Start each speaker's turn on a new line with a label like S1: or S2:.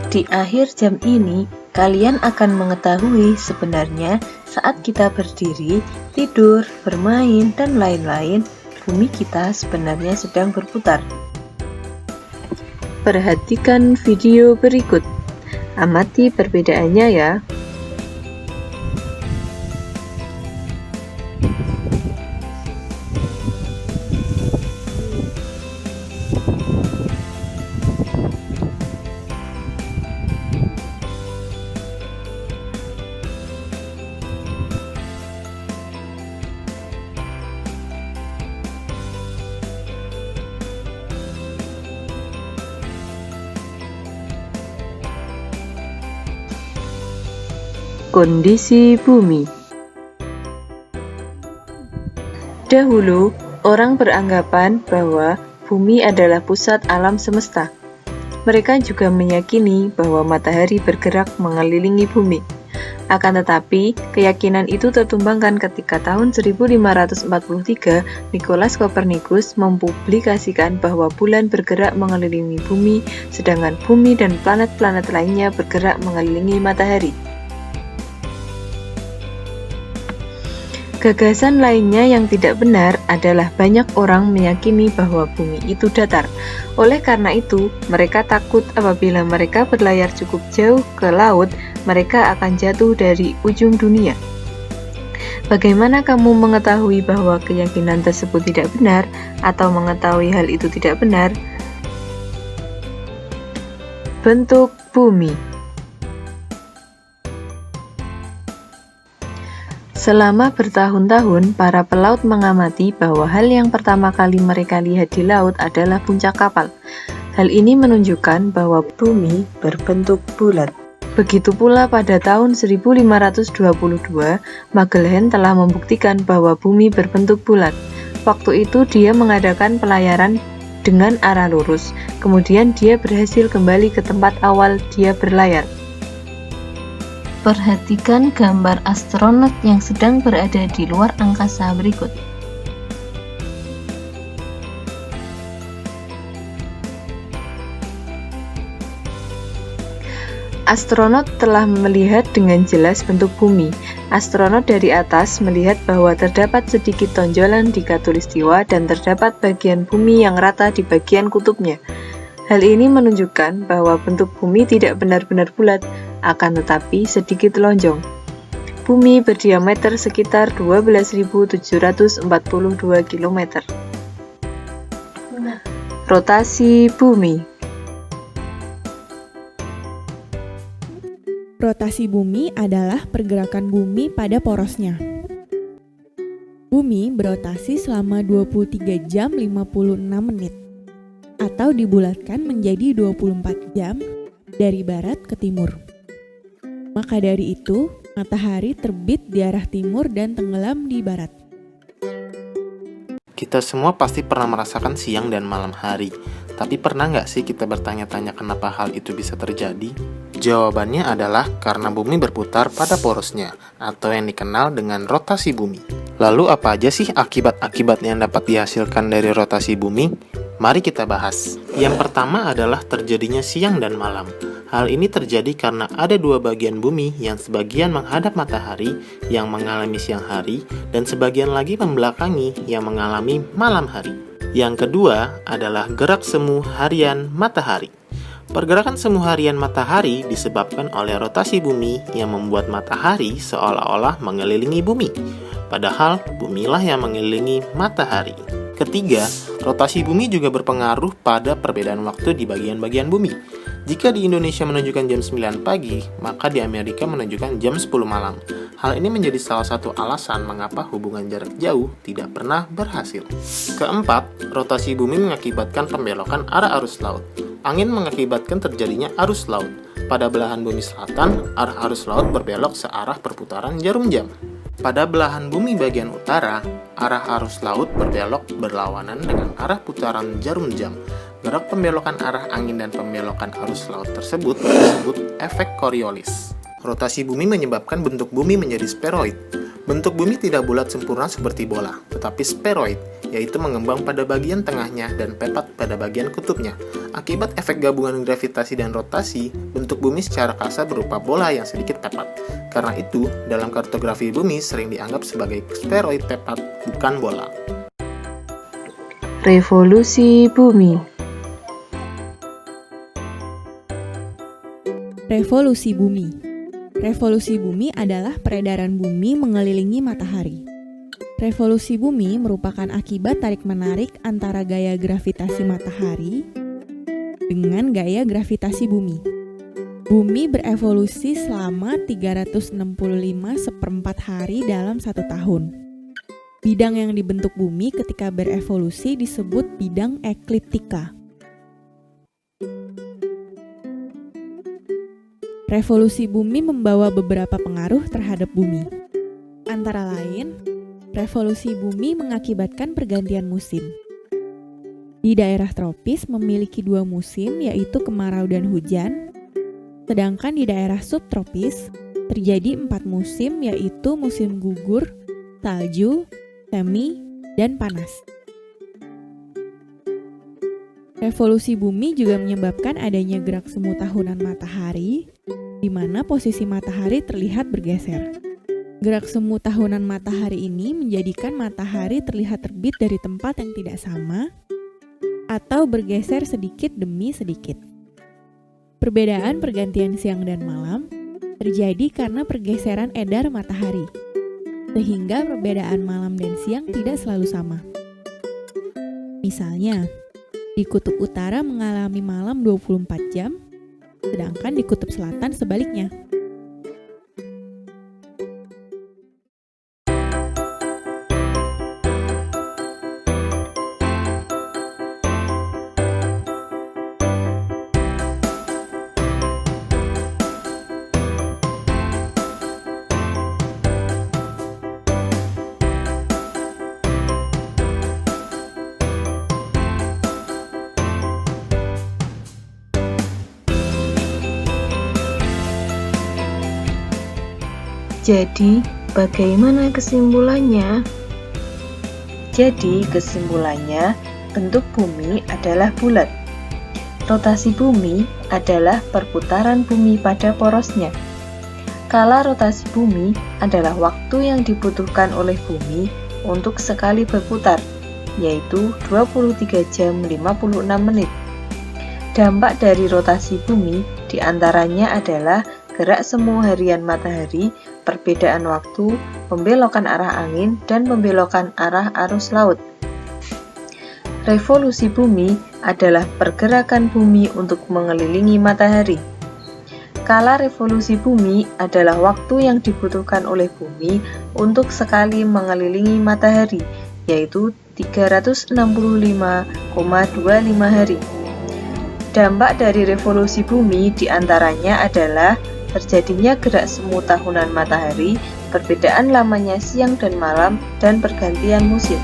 S1: Di akhir jam ini, kalian akan mengetahui sebenarnya saat kita berdiri, tidur, bermain, dan lain-lain, bumi kita sebenarnya sedang berputar. Perhatikan video berikut. Amati perbedaannya ya. Kondisi bumi. Dahulu, orang beranggapan bahwa bumi adalah pusat alam semesta. Mereka juga meyakini bahwa matahari bergerak mengelilingi bumi. Akan tetapi, keyakinan itu tertumbangkan ketika tahun 1543, Nicolaus Copernicus mempublikasikan bahwa bulan bergerak mengelilingi bumi, sedangkan bumi dan planet-planet lainnya bergerak mengelilingi matahari. Gagasan lainnya yang tidak benar adalah banyak orang meyakini bahwa bumi itu datar. Oleh karena itu, mereka takut apabila mereka berlayar cukup jauh ke laut, mereka akan jatuh dari ujung dunia. Bagaimana kamu mengetahui bahwa keyakinan tersebut tidak benar atau mengetahui hal itu tidak benar? Bentuk bumi. Selama bertahun-tahun, para pelaut mengamati bahwa hal yang pertama kali mereka lihat di laut adalah puncak kapal. Hal ini menunjukkan bahwa bumi berbentuk bulat. Begitu pula pada tahun 1522, Magellan telah membuktikan bahwa bumi berbentuk bulat. Waktu itu dia mengadakan pelayaran dengan arah lurus, kemudian dia berhasil kembali ke tempat awal dia berlayar. Perhatikan gambar astronot yang sedang berada di luar angkasa berikut. Astronot telah melihat dengan jelas bentuk bumi. Astronot dari atas melihat bahwa terdapat sedikit tonjolan di khatulistiwa dan terdapat bagian bumi yang rata di bagian kutubnya. Hal ini menunjukkan bahwa bentuk bumi tidak benar-benar bulat, akan tetapi sedikit lonjong. Bumi berdiameter sekitar 12.742 km. Rotasi bumi.
S2: Rotasi bumi adalah pergerakan bumi pada porosnya. Bumi berotasi selama 23 jam 56 menit, atau dibulatkan menjadi 24 jam dari barat ke timur. Maka dari itu, matahari terbit di arah timur dan tenggelam di barat.
S3: Kita semua pasti pernah merasakan siang dan malam hari. Tapi pernah nggak sih kita bertanya-tanya kenapa hal itu bisa terjadi? Jawabannya adalah karena bumi berputar pada porosnya, atau yang dikenal dengan rotasi bumi. Lalu apa aja sih akibat-akibat yang dapat dihasilkan dari rotasi bumi? Mari kita bahas. Yang pertama adalah terjadinya siang dan malam. Hal ini terjadi karena ada dua bagian bumi yang sebagian menghadap matahari yang mengalami siang hari dan sebagian lagi membelakangi yang mengalami malam hari. Yang kedua adalah gerak semu harian matahari. Pergerakan semu harian matahari disebabkan oleh rotasi bumi yang membuat matahari seolah-olah mengelilingi bumi, padahal bumilah yang mengelilingi matahari. Ketiga, rotasi bumi juga berpengaruh pada perbedaan waktu di bagian-bagian bumi. Jika di Indonesia menunjukkan jam 9 pagi, maka di Amerika menunjukkan jam 10 malam. Hal ini menjadi salah satu alasan mengapa hubungan jarak jauh tidak pernah berhasil. Keempat, rotasi bumi mengakibatkan pembelokan arah arus laut. Angin mengakibatkan terjadinya arus laut. Pada belahan bumi selatan, arah arus laut berbelok searah perputaran jarum jam. Pada belahan bumi bagian utara, arah arus laut berbelok berlawanan dengan arah putaran jarum jam. Gerak pembelokan arah angin dan pembelokan arus laut tersebut disebut efek Coriolis. Rotasi bumi menyebabkan bentuk bumi menjadi spheroid. Bentuk bumi tidak bulat sempurna seperti bola, tetapi spheroid, yaitu mengembang pada bagian tengahnya dan pepat pada bagian kutubnya. Akibat efek gabungan gravitasi dan rotasi, bentuk bumi secara kasar berupa bola yang sedikit pepat. Karena itu, dalam kartografi bumi sering dianggap sebagai spheroid pepat, bukan bola.
S1: Revolusi bumi.
S2: Revolusi bumi. Revolusi bumi adalah peredaran bumi mengelilingi matahari. Revolusi bumi merupakan akibat tarik-menarik antara gaya gravitasi matahari dengan gaya gravitasi bumi. Bumi berevolusi selama 365,4 hari dalam 1 tahun. Bidang yang dibentuk bumi ketika berevolusi disebut bidang ekliptika. Revolusi bumi membawa beberapa pengaruh terhadap bumi. Antara lain, revolusi bumi mengakibatkan pergantian musim. Di daerah tropis memiliki 2 musim, yaitu kemarau dan hujan, sedangkan di daerah subtropis terjadi 4 musim, yaitu musim gugur, salju, semi, dan panas. Revolusi bumi juga menyebabkan adanya gerak semu tahunan matahari, di mana posisi matahari terlihat bergeser. Gerak semu tahunan matahari ini menjadikan matahari terlihat terbit dari tempat yang tidak sama atau bergeser sedikit demi sedikit. Perbedaan pergantian siang dan malam terjadi karena pergeseran edar matahari, sehingga perbedaan malam dan siang tidak selalu sama. Misalnya, di kutub utara mengalami malam 24 jam, sedangkan di kutub selatan sebaliknya.
S1: Jadi, bagaimana kesimpulannya? Jadi, kesimpulannya, bentuk bumi adalah bulat. Rotasi bumi adalah perputaran bumi pada porosnya. Kala rotasi bumi adalah waktu yang dibutuhkan oleh bumi untuk sekali berputar, yaitu 23 jam 56 menit. Dampak dari rotasi bumi diantaranya adalah gerak semu harian matahari, perbedaan waktu, pembelokan arah angin, dan pembelokan arah arus laut. Revolusi bumi adalah pergerakan bumi untuk mengelilingi matahari. Kala revolusi bumi adalah waktu yang dibutuhkan oleh bumi untuk sekali mengelilingi matahari, yaitu 365,25 hari. Dampak dari revolusi bumi diantaranya adalah terjadinya gerak semu tahunan matahari, perbedaan lamanya siang dan malam, dan pergantian musim.